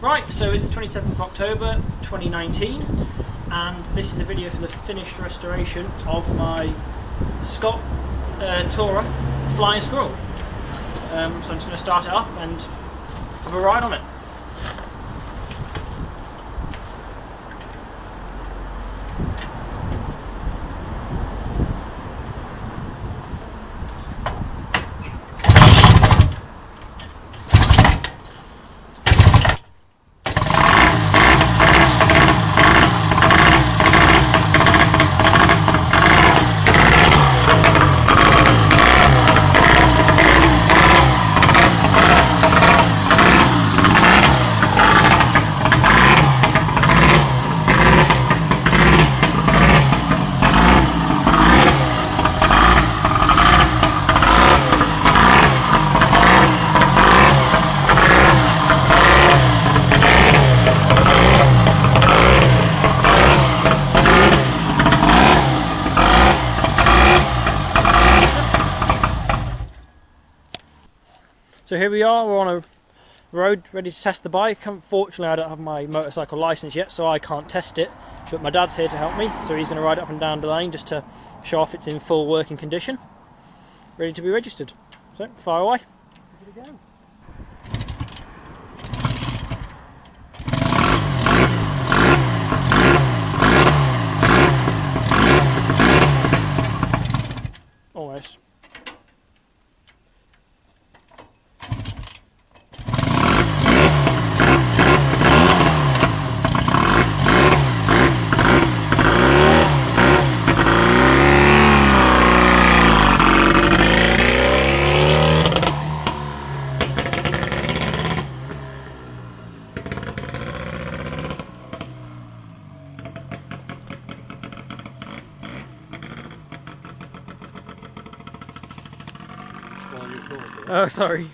Right, so it's the 27th of October 2019 and this is a video for the finished restoration of my Scott Tourer Flying Squirrel. So I'm just going to start it up and have a ride on it. So here we are, we're on a road ready to test the bike. Unfortunately I don't have my motorcycle licence yet, so I can't test it, but my dad's here to help me, so he's going to ride up and down the lane just to show off it's in full working condition, ready to be registered. So fire away. Give it a go. Almost. Oh, sorry.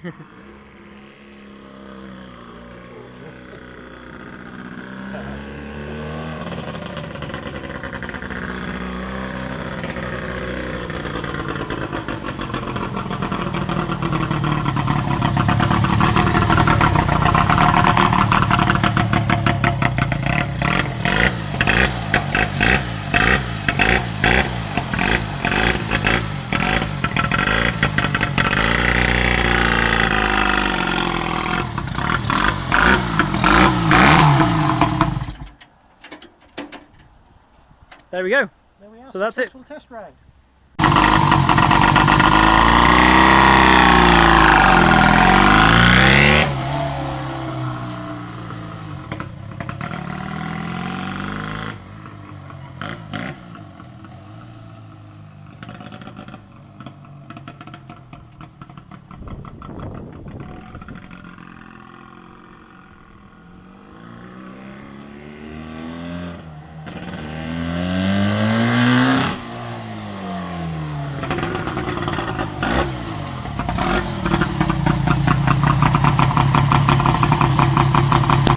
There we go. There we are. So that's it. Test ride.